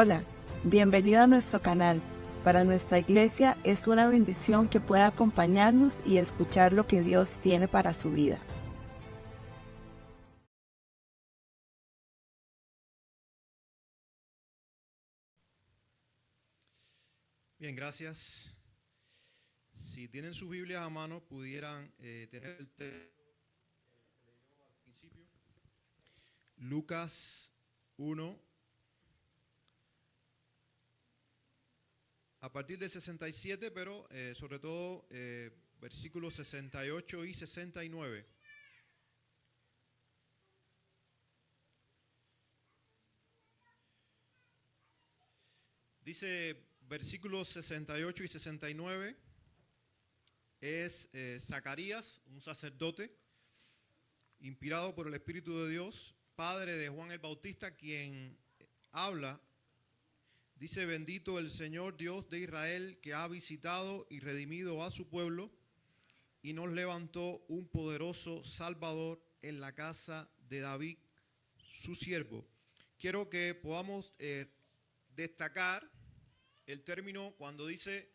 Hola, bienvenido a nuestro canal. Para nuestra iglesia es una bendición que pueda acompañarnos y escuchar lo que Dios tiene para su vida. Bien, gracias. Si tienen sus Biblias a mano, pudieran tener el texto al principio. Lucas 1, a partir del 67, pero sobre todo versículos 68 y 69. Dice versículos 68 y 69, es Zacarías, un sacerdote, inspirado por el Espíritu de Dios, padre de Juan el Bautista, quien habla. Dice: bendito el Señor Dios de Israel, que ha visitado y redimido a su pueblo y nos levantó un poderoso Salvador en la casa de David, su siervo. Quiero que podamos destacar el término cuando dice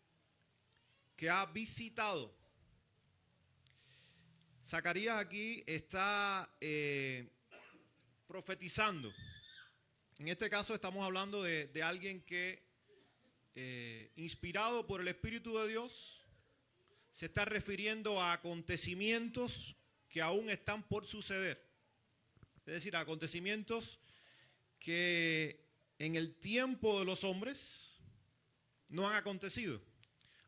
que ha visitado. Zacarías aquí está profetizando. En este caso estamos hablando de alguien que, inspirado por el Espíritu de Dios, se está refiriendo a acontecimientos que aún están por suceder. Es decir, a acontecimientos que en el tiempo de los hombres no han acontecido.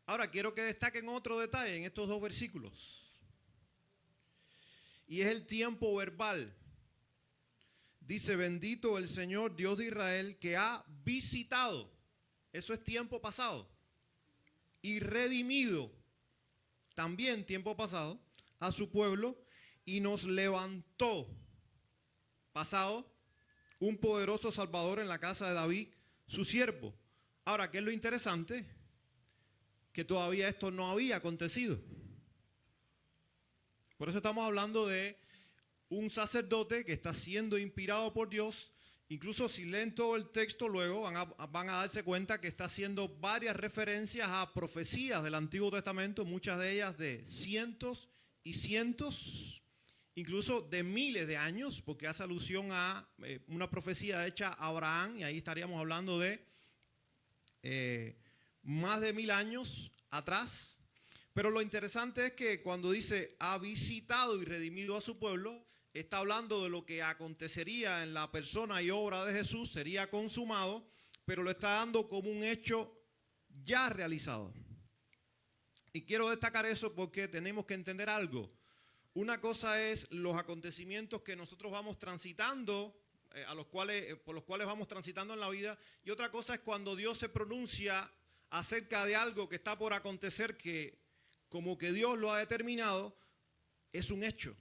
Ahora quiero que destaquen otro detalle en estos dos versículos. Y es el tiempo verbal. Dice: bendito el Señor Dios de Israel, que ha visitado. Eso es tiempo pasado. Y redimido, también tiempo pasado, a su pueblo, y nos levantó, pasado, un poderoso Salvador en la casa de David, su siervo. Ahora, ¿qué es lo interesante? Que todavía esto no había acontecido. Por eso estamos hablando de un sacerdote que está siendo inspirado por Dios. Incluso si leen todo el texto luego van a darse cuenta que está haciendo varias referencias a profecías del Antiguo Testamento, muchas de ellas de cientos y cientos, incluso de miles de años, porque hace alusión a una profecía hecha a Abraham, y ahí estaríamos hablando de más de 1000 años atrás. Pero lo interesante es que cuando dice ha visitado y redimido a su pueblo, está hablando de lo que acontecería en la persona y obra de Jesús, sería consumado, pero lo está dando como un hecho ya realizado. Y quiero destacar eso porque tenemos que entender algo. Una cosa es los acontecimientos que nosotros vamos transitando, por los cuales vamos transitando en la vida, y otra cosa es cuando Dios se pronuncia acerca de algo que está por acontecer, que como que Dios lo ha determinado, es un hecho.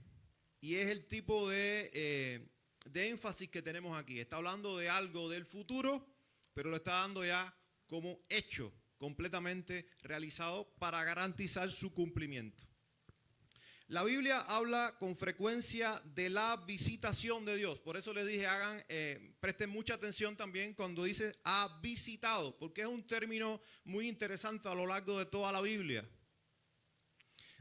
Y es el tipo de énfasis que tenemos aquí. Está hablando de algo del futuro, pero lo está dando ya como hecho, completamente realizado para garantizar su cumplimiento. La Biblia habla con frecuencia de la visitación de Dios. Por eso les dije, presten mucha atención también cuando dice ha visitado, porque es un término muy interesante a lo largo de toda la Biblia.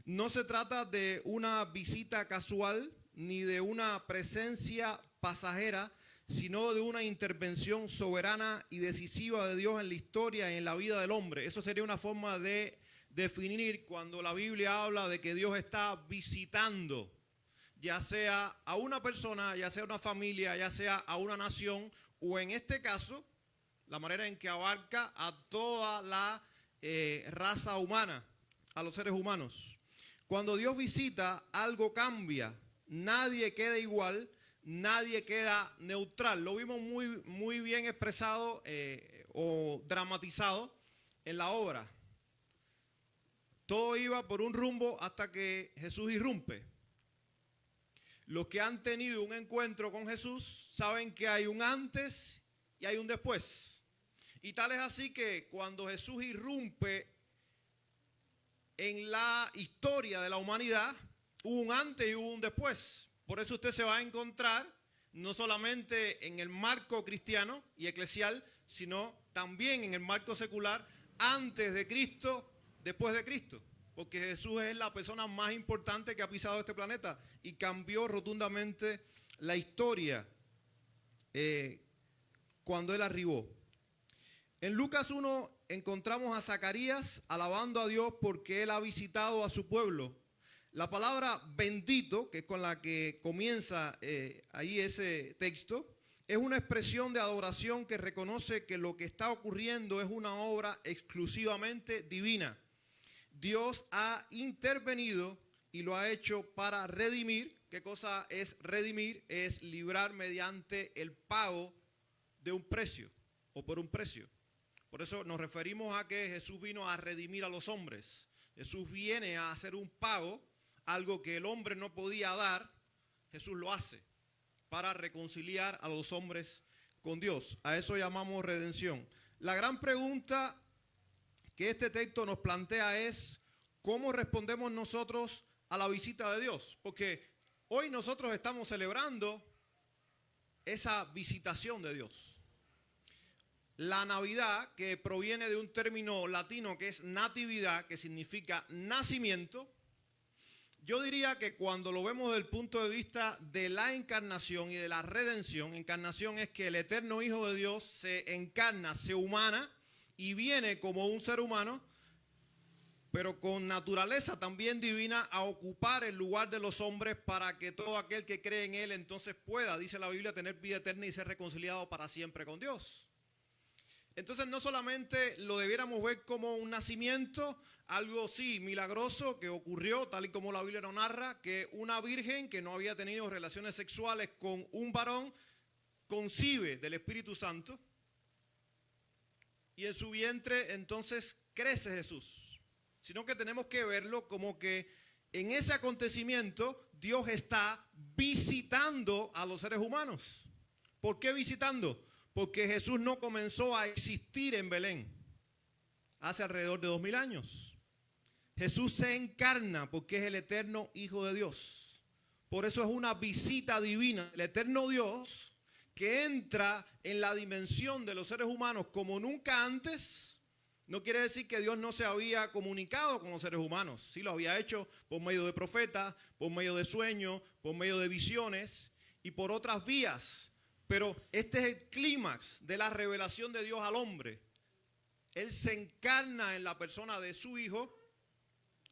No se trata de una visita casual ni de una presencia pasajera, sino de una intervención soberana y decisiva de Dios en la historia y en la vida del hombre. Eso sería una forma de definir cuando la Biblia habla de que Dios está visitando, ya sea a una persona, ya sea a una familia, ya sea a una nación, o en este caso, la manera en que abarca a toda la raza humana, a los seres humanos. Cuando Dios visita, algo cambia. Nadie queda igual, nadie queda neutral. Lo vimos muy bien expresado o dramatizado en la obra. Todo iba por un rumbo hasta que Jesús irrumpe. Los que han tenido un encuentro con Jesús saben que hay un antes y hay un después. Y tal es así que cuando Jesús irrumpe en la historia de la humanidad, hubo un antes y hubo un después. Por eso usted se va a encontrar no solamente en el marco cristiano y eclesial, sino también en el marco secular, antes de Cristo, después de Cristo. Porque Jesús es la persona más importante que ha pisado este planeta y cambió rotundamente la historia cuando Él arribó. En Lucas 1 encontramos a Zacarías alabando a Dios porque Él ha visitado a su pueblo. La palabra bendito, que es con la que comienza ahí ese texto, es una expresión de adoración que reconoce que lo que está ocurriendo es una obra exclusivamente divina. Dios ha intervenido y lo ha hecho para redimir. ¿Qué cosa es redimir? Es librar mediante el pago de un precio o por un precio. Por eso nos referimos a que Jesús vino a redimir a los hombres. Jesús viene a hacer un pago, algo que el hombre no podía dar. Jesús lo hace para reconciliar a los hombres con Dios. A eso llamamos redención. La gran pregunta que este texto nos plantea es: ¿cómo respondemos nosotros a la visita de Dios? Porque hoy nosotros estamos celebrando esa visitación de Dios. La Navidad, que proviene de un término latino que es natividad, que significa nacimiento, yo diría que cuando lo vemos desde el punto de vista de la encarnación y de la redención, encarnación es que el eterno Hijo de Dios se encarna, se humana y viene como un ser humano, pero con naturaleza también divina, a ocupar el lugar de los hombres para que todo aquel que cree en Él entonces pueda, dice la Biblia, tener vida eterna y ser reconciliado para siempre con Dios. Entonces no solamente lo debiéramos ver como un nacimiento, algo sí milagroso que ocurrió, tal y como la Biblia nos narra, que una virgen que no había tenido relaciones sexuales con un varón concibe del Espíritu Santo y en su vientre entonces crece Jesús. Sino que tenemos que verlo como que en ese acontecimiento Dios está visitando a los seres humanos. ¿Por qué visitando? Porque Jesús no comenzó a existir en Belén hace alrededor de 2000 años. Jesús se encarna porque es el eterno Hijo de Dios. Por eso es una visita divina. El eterno Dios que entra en la dimensión de los seres humanos como nunca antes. No quiere decir que Dios no se había comunicado con los seres humanos. Sí lo había hecho por medio de profetas, por medio de sueños, por medio de visiones y por otras vías. Pero este es el clímax de la revelación de Dios al hombre. Él se encarna en la persona de su Hijo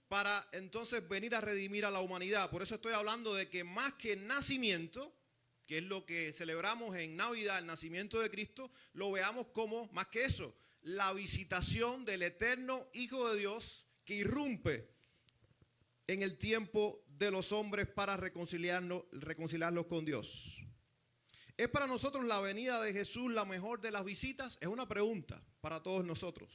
para entonces venir a redimir a la humanidad. Por eso estoy hablando de que más que nacimiento, que es lo que celebramos en Navidad, el nacimiento de Cristo, lo veamos como, más que eso, la visitación del eterno Hijo de Dios que irrumpe en el tiempo de los hombres para reconciliarlos con Dios. ¿Es para nosotros la venida de Jesús la mejor de las visitas? Es una pregunta para todos nosotros.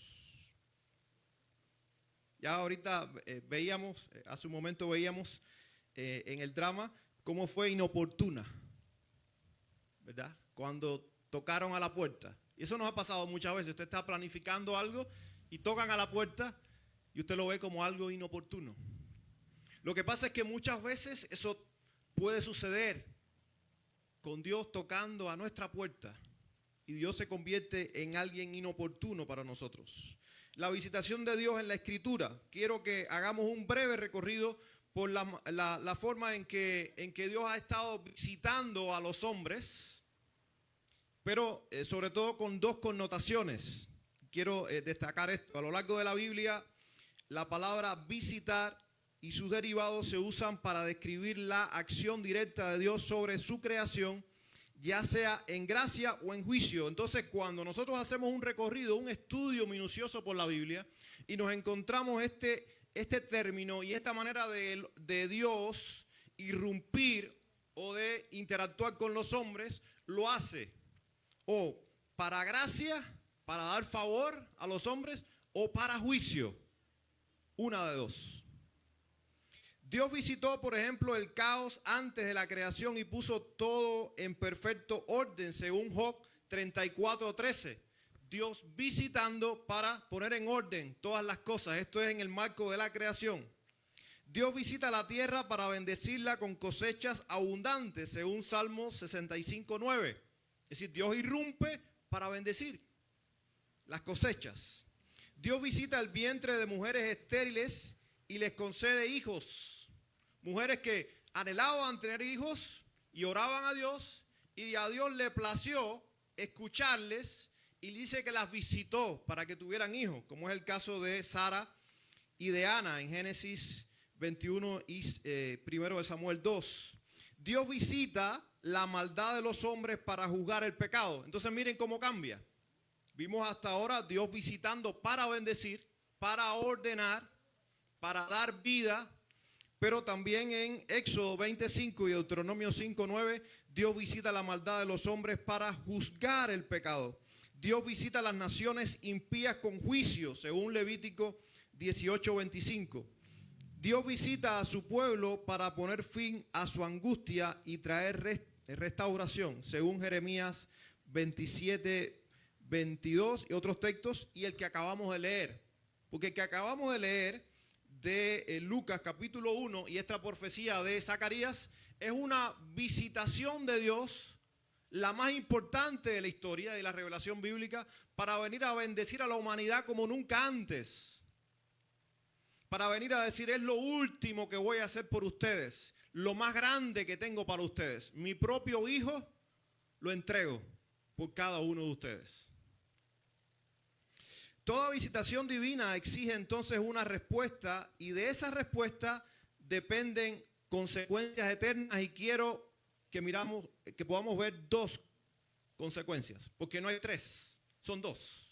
Ya ahorita veíamos, hace un momento veíamos en el drama cómo fue inoportuna, ¿verdad? Cuando tocaron a la puerta. Y eso nos ha pasado muchas veces. Usted está planificando algo y tocan a la puerta y usted lo ve como algo inoportuno. Lo que pasa es que muchas veces eso puede suceder con Dios tocando a nuestra puerta y Dios se convierte en alguien inoportuno para nosotros. La visitación de Dios en la Escritura. Quiero que hagamos un breve recorrido por la forma en que Dios ha estado visitando a los hombres, pero sobre todo con dos connotaciones. Quiero destacar esto. A lo largo de la Biblia, la palabra visitar y sus derivados se usan para describir la acción directa de Dios sobre su creación, ya sea en gracia o en juicio. Entonces, cuando nosotros hacemos un recorrido, un estudio minucioso por la Biblia, y nos encontramos este término y esta manera de Dios irrumpir o de interactuar con los hombres, lo hace o para gracia, para dar favor a los hombres, o para juicio. Una de dos. Dios visitó, por ejemplo, el caos antes de la creación y puso todo en perfecto orden, según Job 34:13. Dios visitando para poner en orden todas las cosas. Esto es en el marco de la creación. Dios visita la tierra para bendecirla con cosechas abundantes, según Salmo 65:9. Es decir, Dios irrumpe para bendecir. las cosechas. Dios visita el vientre de mujeres estériles y les concede hijos. Mujeres que anhelaban tener hijos y oraban a Dios, y a Dios le plació escucharles y dice que las visitó para que tuvieran hijos, como es el caso de Sara y de Ana en Génesis 21 y 1 de Samuel 2. Dios visita la maldad de los hombres para juzgar el pecado. Entonces miren cómo cambia. Vimos hasta ahora Dios visitando para bendecir, para ordenar, para dar vida, pero también en Éxodo 25 y Deuteronomio 5:9, Dios visita la maldad de los hombres para juzgar el pecado. Dios visita a las naciones impías con juicio, según Levítico 18:25. Dios visita a su pueblo para poner fin a su angustia y traer restauración, según Jeremías 27:22 y otros textos, y el que acabamos de leer. Porque el que acabamos de leer de Lucas capítulo 1 y esta profecía de Zacarías es una visitación de Dios, la más importante de la historia y la revelación bíblica, para venir a bendecir a la humanidad como nunca antes. Para venir a decir, es lo último que voy a hacer por ustedes, lo más grande que tengo para ustedes. Mi propio hijo lo entrego por cada uno de ustedes. Toda visitación divina exige entonces una respuesta, y de esa respuesta dependen consecuencias eternas, y quiero que podamos ver dos consecuencias, porque no hay tres, son dos.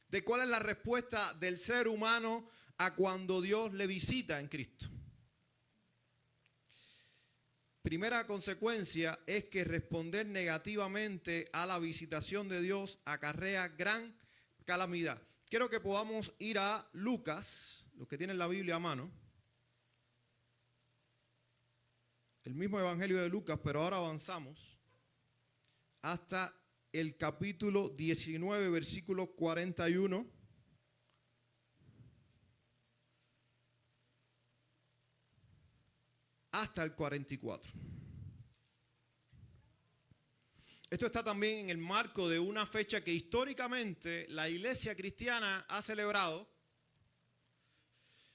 De cuál es la respuesta del ser humano a cuando Dios le visita en Cristo. Primera consecuencia es que responder negativamente a la visitación de Dios acarrea gran calamidad. Quiero que podamos ir a Lucas, los que tienen la Biblia a mano. El mismo Evangelio de Lucas, pero ahora avanzamos hasta el capítulo 19, versículo 41. Hasta el 44. Esto está también en el marco de una fecha que históricamente la iglesia cristiana ha celebrado,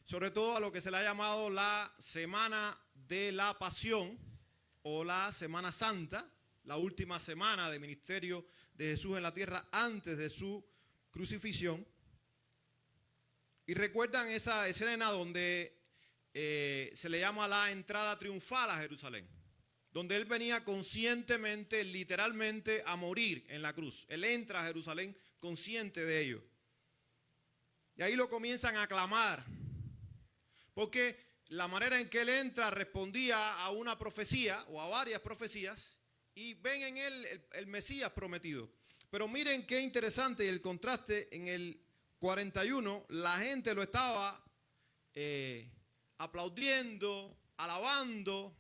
sobre todo a lo que se le ha llamado la Semana de la Pasión o la Semana Santa, la última semana de ministerio de Jesús en la tierra antes de su crucifixión. Y recuerdan esa escena donde se le llama la entrada triunfal a Jerusalén, donde él venía conscientemente, literalmente, a morir en la cruz. Él entra a Jerusalén consciente de ello. Y ahí lo comienzan a aclamar, porque la manera en que él entra respondía a una profecía o a varias profecías, y ven en él el Mesías prometido. Pero miren qué interesante el contraste. En el 41 la gente lo estaba aplaudiendo, alabando,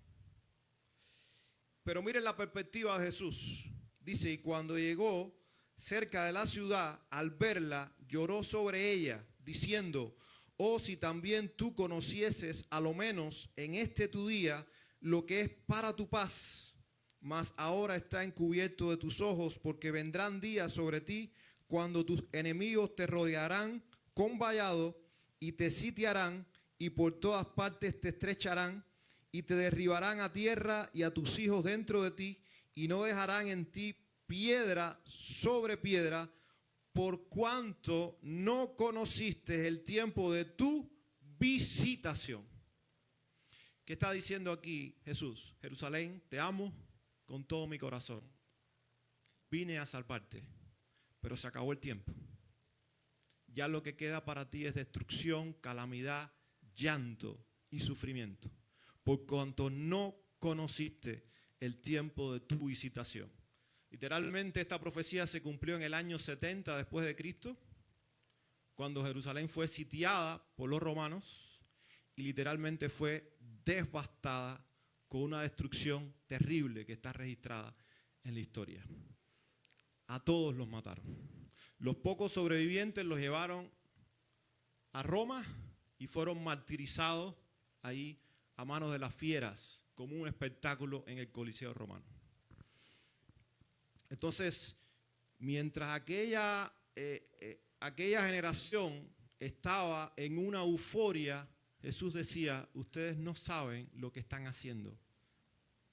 pero miren la perspectiva de Jesús. Dice, y cuando llegó cerca de la ciudad, al verla, lloró sobre ella, diciendo, oh, si también tú conocieses, a lo menos en este tu día, lo que es para tu paz, mas ahora está encubierto de tus ojos, porque vendrán días sobre ti, cuando tus enemigos te rodearán con vallado, y te sitiarán, y por todas partes te estrecharán, y te derribarán a tierra y a tus hijos dentro de ti, y no dejarán en ti piedra sobre piedra, por cuanto no conociste el tiempo de tu visitación. ¿Qué está diciendo aquí Jesús? Jerusalén, te amo con todo mi corazón. Vine a salvarte, pero se acabó el tiempo. Ya lo que queda para ti es destrucción, calamidad, llanto y sufrimiento, por cuanto no conociste el tiempo de tu visitación. Literalmente esta profecía se cumplió en el año 70 después de Cristo, cuando Jerusalén fue sitiada por los romanos y literalmente fue devastada con una destrucción terrible que está registrada en la historia. A todos los mataron. Los pocos sobrevivientes los llevaron a Roma y fueron martirizados ahí a manos de las fieras, como un espectáculo en el Coliseo romano. Entonces, Mientras aquella generación estaba en una euforia, Jesús decía, ustedes no saben lo que están haciendo.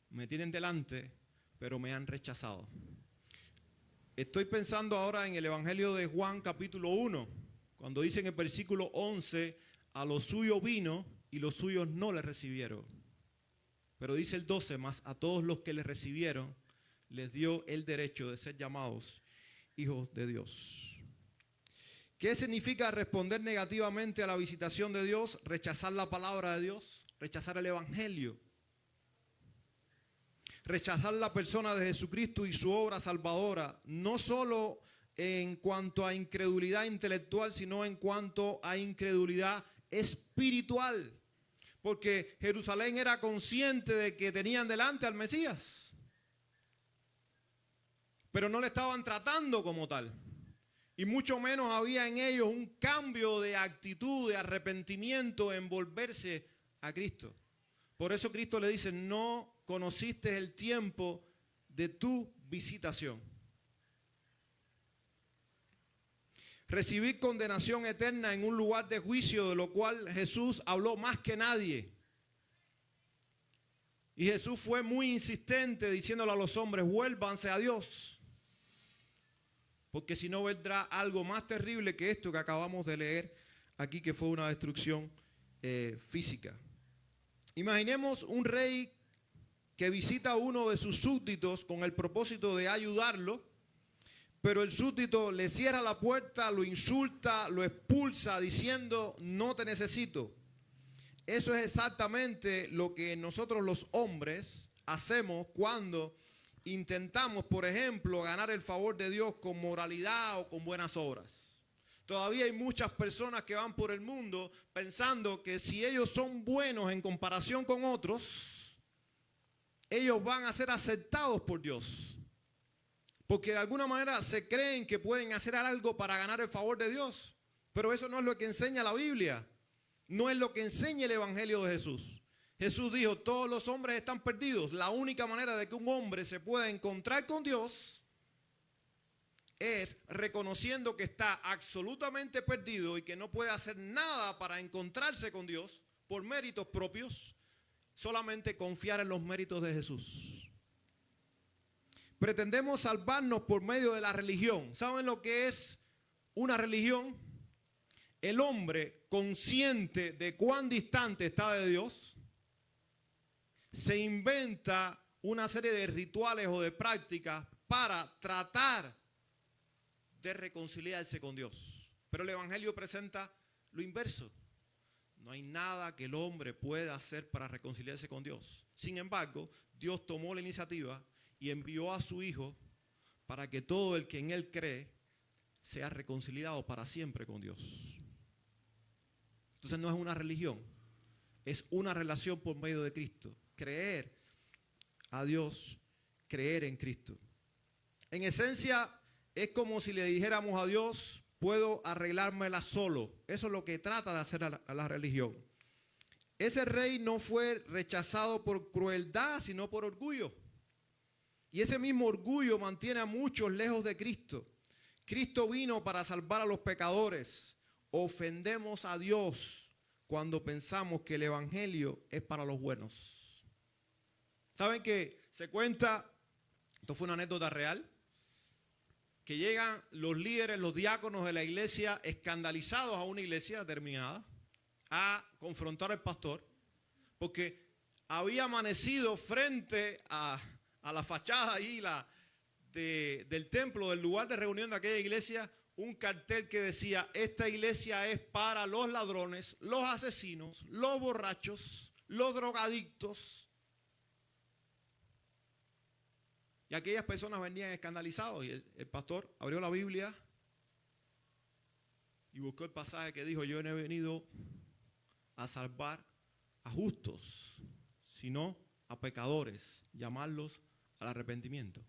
Me tienen delante, pero me han rechazado. Estoy pensando ahora en el Evangelio de Juan capítulo 1, cuando dice en el versículo 11, a los suyos vino y los suyos no le recibieron. Pero dice el 12, más a todos los que le recibieron, les dio el derecho de ser llamados hijos de Dios. ¿Qué significa responder negativamente a la visitación de Dios? Rechazar la palabra de Dios, rechazar el Evangelio. Rechazar la persona de Jesucristo y su obra salvadora, no solo en cuanto a incredulidad intelectual, sino en cuanto a incredulidad espiritual. Porque Jerusalén era consciente de que tenían delante al Mesías, pero no le estaban tratando como tal. Y mucho menos había en ellos un cambio de actitud, de arrepentimiento en volverse a Cristo. Por eso Cristo le dice, no conociste el tiempo de tu visitación. Recibir condenación eterna en un lugar de juicio, de lo cual Jesús habló más que nadie. Y Jesús fue muy insistente diciéndole a los hombres, vuélvanse a Dios. Porque si no vendrá algo más terrible que esto que acabamos de leer aquí, que fue una destrucción física. Imaginemos un rey que visita a uno de sus súbditos con el propósito de ayudarlo, pero el súbdito le cierra la puerta, lo insulta, lo expulsa diciendo, no te necesito. Eso es exactamente lo que nosotros los hombres hacemos cuando intentamos, por ejemplo, ganar el favor de Dios con moralidad o con buenas obras. Todavía hay muchas personas que van por el mundo pensando que si ellos son buenos en comparación con otros, ellos van a ser aceptados por Dios. Porque de alguna manera se creen que pueden hacer algo para ganar el favor de Dios. Pero eso no es lo que enseña la Biblia. No es lo que enseña el Evangelio de Jesús. Jesús dijo, todos los hombres están perdidos. La única manera de que un hombre se pueda encontrar con Dios es reconociendo que está absolutamente perdido y que no puede hacer nada para encontrarse con Dios por méritos propios, solamente confiar en los méritos de Jesús. Pretendemos salvarnos por medio de la religión. ¿Saben lo que es una religión? El hombre, consciente de cuán distante está de Dios, se inventa una serie de rituales o de prácticas para tratar de reconciliarse con Dios. Pero el Evangelio presenta lo inverso. No hay nada que el hombre pueda hacer para reconciliarse con Dios. Sin embargo, Dios tomó la iniciativa y envió a su Hijo para que todo el que en Él cree sea reconciliado para siempre con Dios. Entonces no es una religión, es una relación por medio de Cristo. Creer a Dios, creer en Cristo. En esencia, es como si le dijéramos a Dios, puedo arreglármela solo. Eso es lo que trata de hacer a la religión. Ese rey no fue rechazado por crueldad, sino por orgullo. Y ese mismo orgullo mantiene a muchos lejos de Cristo. Cristo vino para salvar a los pecadores. Ofendemos a Dios cuando pensamos que el Evangelio es para los buenos. ¿Saben que se cuenta, esto fue una anécdota real, que llegan los líderes, los diáconos de la iglesia, escandalizados a una iglesia determinada, a confrontar al pastor, porque había amanecido frente a la fachada ahí del templo, del lugar de reunión de aquella iglesia, un cartel que decía, esta iglesia es para los ladrones, los asesinos, los borrachos, los drogadictos. Y aquellas personas venían escandalizados y el pastor abrió la Biblia y buscó el pasaje que dijo, yo no he venido a salvar a justos, sino a pecadores, llamarlos al arrepentimiento.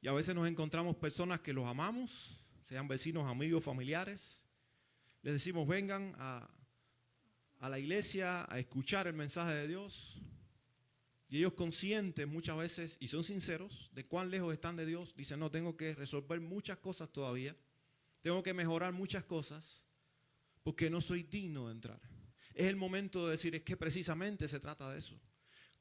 Y a veces nos encontramos personas que los amamos, sean vecinos, amigos, familiares. Les decimos, vengan a la iglesia a escuchar el mensaje de Dios. Y ellos conscientes muchas veces, y son sinceros, de cuán lejos están de Dios, dicen, no, tengo que resolver muchas cosas todavía, tengo que mejorar muchas cosas, porque no soy digno de entrar. Es el momento de decir, es que precisamente se trata de eso.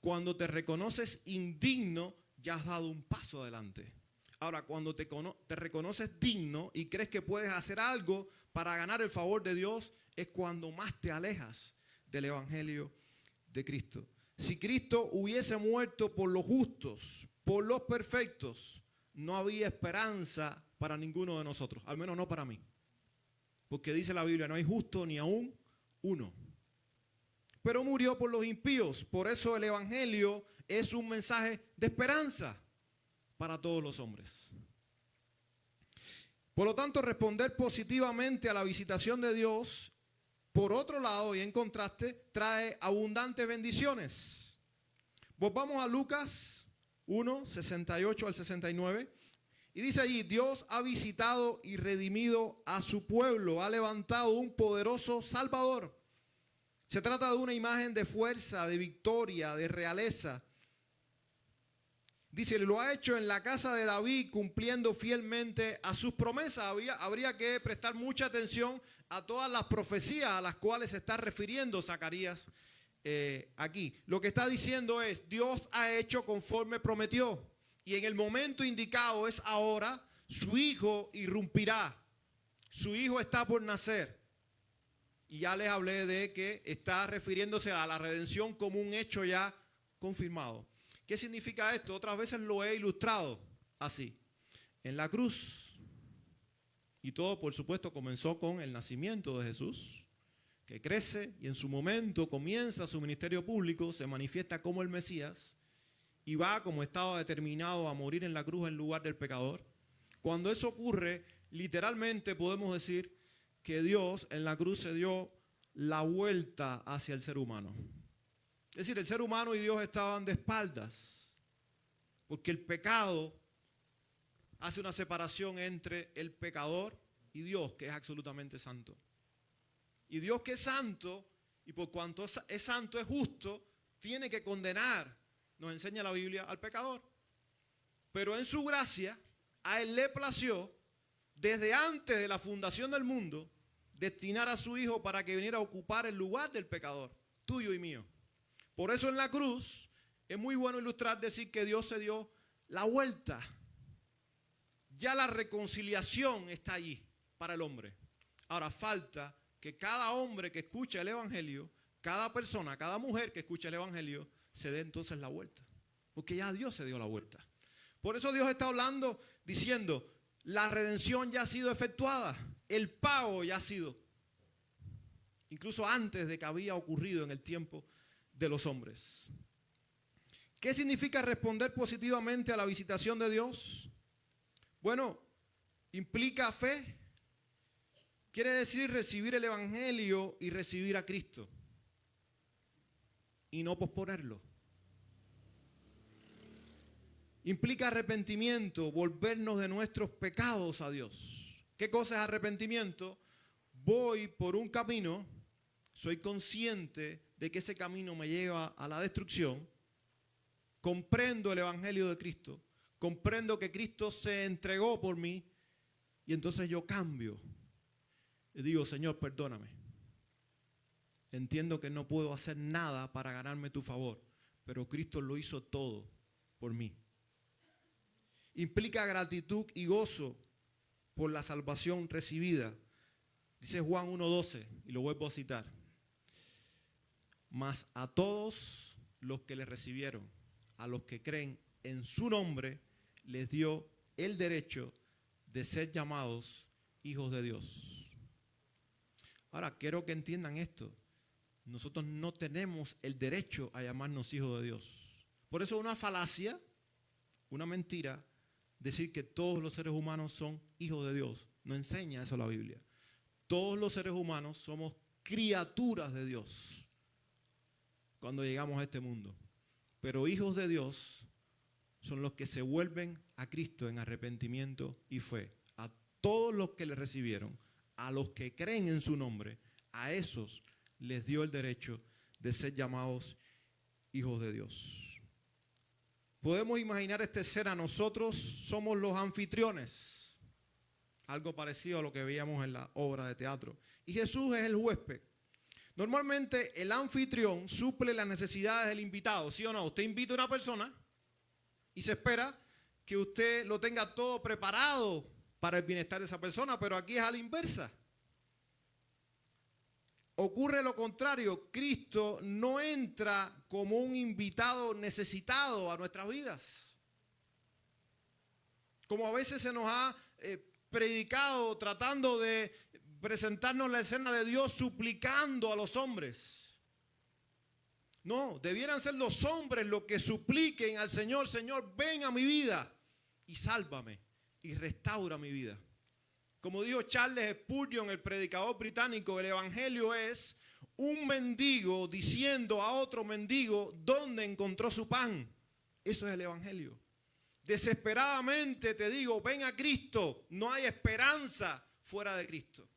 Cuando te reconoces indigno, ya has dado un paso adelante. Ahora, cuando te reconoces digno y crees que puedes hacer algo para ganar el favor de Dios, es cuando más te alejas del evangelio de Cristo. Si Cristo hubiese muerto por los justos, por los perfectos, no había esperanza para ninguno de nosotros, al menos no para mí. Porque dice la Biblia, no hay justo ni aún uno. Pero murió por los impíos, por eso el evangelio es un mensaje de esperanza para todos los hombres. Por lo tanto, responder positivamente a la visitación de Dios, por otro lado y en contraste, trae abundantes bendiciones. Volvamos a Lucas 1, 68 al 69. Y dice allí, Dios ha visitado y redimido a su pueblo, ha levantado un poderoso Salvador. Se trata de una imagen de fuerza, de victoria, de realeza. Dice, lo ha hecho en la casa de David, cumpliendo fielmente a sus promesas. Habría que prestar mucha atención a todas las profecías a las cuales se está refiriendo Zacarías aquí. Lo que está diciendo es, Dios ha hecho conforme prometió. Y en el momento indicado es ahora, su hijo irrumpirá. Su hijo está por nacer. Y ya les hablé de que está refiriéndose a la redención como un hecho ya confirmado. ¿Qué significa esto? Otras veces lo he ilustrado así. En la cruz. Y todo, por supuesto, comenzó con el nacimiento de Jesús, que crece y en su momento comienza su ministerio público, se manifiesta como el Mesías y va, como estaba determinado, a morir en la cruz en lugar del pecador. Cuando eso ocurre, literalmente podemos decir que Dios en la cruz se dio la vuelta hacia el ser humano. Es decir, el ser humano y Dios estaban de espaldas, porque el pecado hace una separación entre el pecador y Dios, que es absolutamente santo. Y Dios, que es santo, y por cuanto es santo, es justo, tiene que condenar, nos enseña la Biblia, al pecador. Pero en su gracia, a Él le plació, desde antes de la fundación del mundo, destinar a su Hijo para que viniera a ocupar el lugar del pecador, tuyo y mío. Por eso en la cruz es muy bueno ilustrar, decir que Dios se dio la vuelta. Ya la reconciliación está allí para el hombre. Ahora falta que cada hombre que escucha el evangelio, cada persona, cada mujer que escucha el evangelio, se dé entonces la vuelta. Porque ya Dios se dio la vuelta. Por eso Dios está hablando, diciendo, la redención ya ha sido efectuada. El pago ya ha sido. Incluso antes de que había ocurrido en el tiempo de los hombres. ¿Qué significa responder positivamente a la visitación de Dios? Bueno, implica fe. Quiere decir recibir el evangelio y recibir a Cristo. Y no posponerlo. Implica arrepentimiento, volvernos de nuestros pecados a Dios. ¿Qué cosa es arrepentimiento? Voy por un camino, soy consciente de que ese camino me lleva a la destrucción, comprendo el evangelio de Cristo, comprendo que Cristo se entregó por mí y entonces yo cambio. Y digo, Señor, perdóname. Entiendo que no puedo hacer nada para ganarme tu favor, pero Cristo lo hizo todo por mí. Implica gratitud y gozo por la salvación recibida. Dice Juan 1:12, y lo vuelvo a citar. Mas a todos los que le recibieron, a los que creen en su nombre, les dio el derecho de ser llamados hijos de Dios. Ahora, quiero que entiendan esto. Nosotros no tenemos el derecho a llamarnos hijos de Dios. Por eso es una falacia, una mentira, decir que todos los seres humanos son hijos de Dios. No enseña eso la Biblia. Todos los seres humanos somos criaturas de Dios cuando llegamos a este mundo. Pero hijos de Dios son los que se vuelven a Cristo en arrepentimiento y fe. A todos los que le recibieron, a los que creen en su nombre, a esos les dio el derecho de ser llamados hijos de Dios. podemos imaginar esta escena. Nosotros somos los anfitriones. Algo parecido a lo que veíamos en la obra de teatro. Y Jesús es el huésped. Normalmente el anfitrión suple las necesidades del invitado, ¿sí o no? Usted invita a una persona y se espera que usted lo tenga todo preparado para el bienestar de esa persona, pero aquí es a la inversa. Ocurre lo contrario. Cristo no entra como un invitado necesitado a nuestras vidas. Como a veces se nos ha predicado tratando de presentarnos la escena de Dios suplicando a los hombres. No, debieran ser los hombres los que supliquen al Señor: Señor, ven a mi vida y sálvame y restaura mi vida. Como dijo Charles Spurgeon, el predicador británico, el evangelio es un mendigo diciendo a otro mendigo dónde encontró su pan. Eso es el evangelio. Desesperadamente te digo, ven a Cristo. No hay esperanza fuera de Cristo.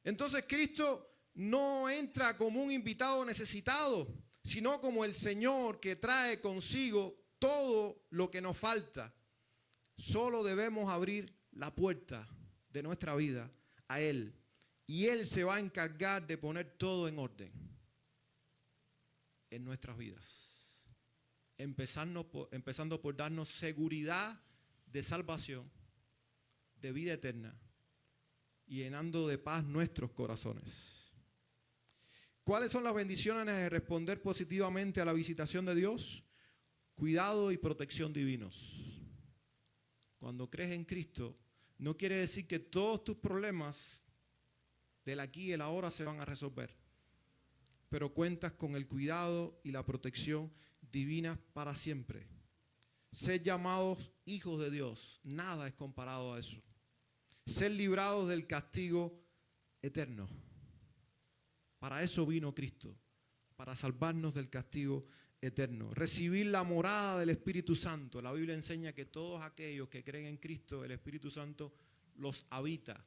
Entonces Cristo no entra como un invitado necesitado, sino como el Señor que trae consigo todo lo que nos falta. Solo debemos abrir la puerta de nuestra vida a Él, y Él se va a encargar de poner todo en orden en nuestras vidas. Empezando por darnos seguridad de salvación, de vida eterna, y llenando de paz nuestros corazones. ¿Cuáles son las bendiciones de responder positivamente a la visitación de Dios? Cuidado y protección divinos. Cuando crees en Cristo, no quiere decir que todos tus problemas del aquí y el ahora se van a resolver, pero cuentas con el cuidado y la protección divina para siempre. Ser llamados hijos de Dios, nada es comparado a eso. Ser librados del castigo eterno. Para eso vino Cristo, para salvarnos del castigo eterno. Recibir la morada del Espíritu Santo. La Biblia enseña que todos aquellos que creen en Cristo, el Espíritu Santo los habita.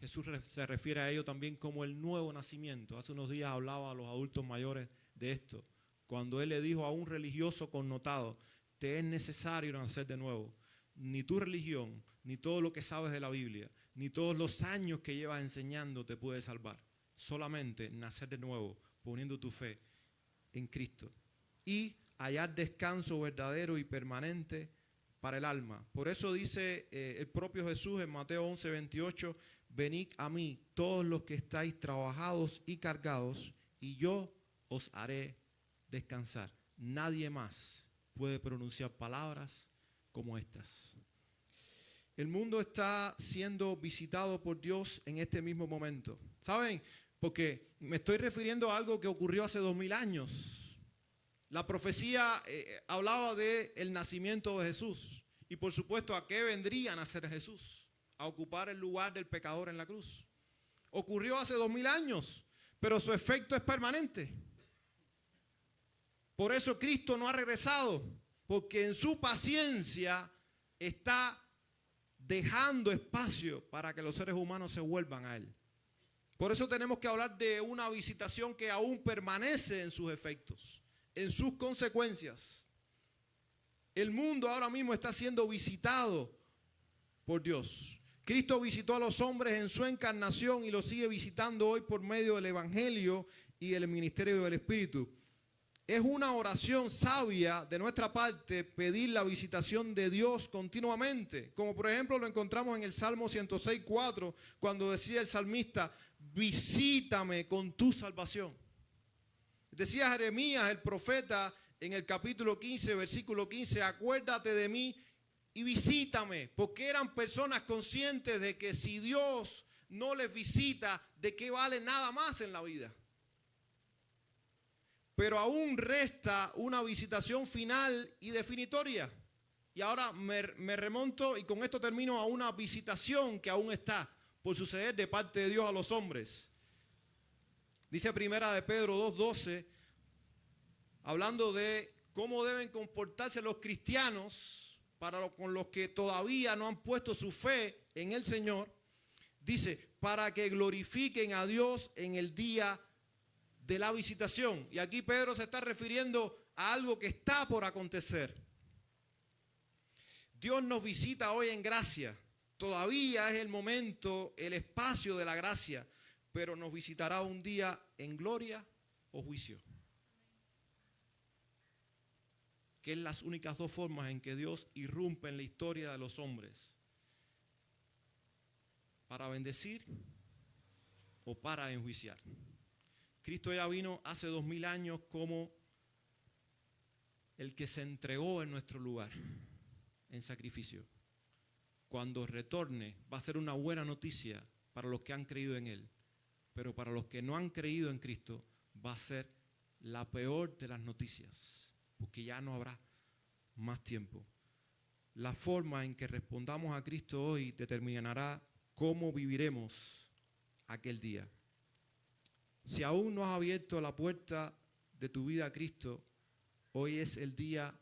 Jesús se refiere a ello también como el nuevo nacimiento. Hace unos días hablaba a los adultos mayores de esto, cuando Él le dijo a un religioso connotado: te es necesario nacer de nuevo. Ni tu religión, ni todo lo que sabes de la Biblia, ni todos los años que llevas enseñando te puede salvar. Solamente nacer de nuevo, poniendo tu fe en Cristo. Y hallar descanso verdadero y permanente para el alma. Por eso dice el propio Jesús en Mateo 11:28, venid a mí todos los que estáis trabajados y cargados, y yo os haré descansar. Nadie más puede pronunciar palabras como estas. El mundo está siendo visitado por Dios en este mismo momento. ¿Saben? Porque me estoy refiriendo a algo que ocurrió hace 2000 años. La profecía hablaba del nacimiento de Jesús. Y por supuesto, ¿a qué vendría a nacer Jesús? A ocupar el lugar del pecador en la cruz. Ocurrió hace 2000 años, pero su efecto es permanente. Por eso Cristo no ha regresado, porque en su paciencia está dejando espacio para que los seres humanos se vuelvan a Él. Por eso tenemos que hablar de una visitación que aún permanece en sus efectos, en sus consecuencias. El mundo ahora mismo está siendo visitado por Dios. Cristo visitó a los hombres en su encarnación y lo sigue visitando hoy por medio del Evangelio y del ministerio del Espíritu. Es una oración sabia de nuestra parte pedir la visitación de Dios continuamente. Como por ejemplo lo encontramos en el Salmo 106:4, cuando decía el salmista: visítame con tu salvación. Decía Jeremías, el profeta, en el capítulo 15, versículo 15, acuérdate de mí y visítame. Porque eran personas conscientes de que si Dios no les visita, ¿de qué vale nada más en la vida? Pero aún resta una visitación final y definitoria. Y ahora me remonto, y con esto termino, a una visitación que aún está por suceder de parte de Dios a los hombres. Dice Primera de Pedro 2:12, hablando de cómo deben comportarse los cristianos con los que todavía no han puesto su fe en el Señor. Dice, para que glorifiquen a Dios en el día de la visitación. Y aquí Pedro se está refiriendo a algo que está por acontecer. Dios nos visita hoy en gracia. Todavía es el momento, el espacio de la gracia, pero nos visitará un día en gloria o juicio. Que es las únicas dos formas en que Dios irrumpe en la historia de los hombres. Para bendecir o para enjuiciar. Cristo ya vino hace 2000 años como el que se entregó en nuestro lugar, en sacrificio. Cuando retorne va a ser una buena noticia para los que han creído en Él, pero para los que no han creído en Cristo va a ser la peor de las noticias, porque ya no habrá más tiempo. La forma en que respondamos a Cristo hoy determinará cómo viviremos aquel día. Si aún no has abierto la puerta de tu vida a Cristo, hoy es el día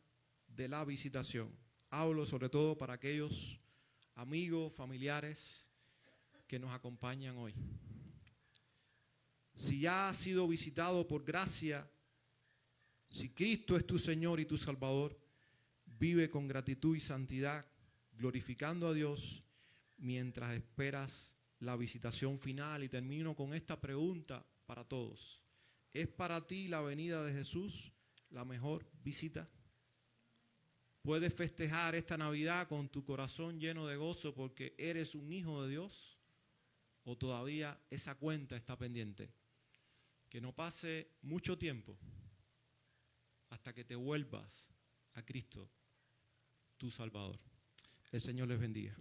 de la visitación. Hablo sobre todo para aquellos amigos, familiares que nos acompañan hoy. Si ya has sido visitado por gracia, si Cristo es tu Señor y tu Salvador, vive con gratitud y santidad, glorificando a Dios mientras esperas la visitación final. Y termino con esta pregunta para todos. ¿Es para ti la venida de Jesús la mejor visita? ¿Puedes festejar esta Navidad con tu corazón lleno de gozo porque eres un hijo de Dios? ¿O todavía esa cuenta está pendiente? Que no pase mucho tiempo hasta que te vuelvas a Cristo, tu Salvador. El Señor les bendiga.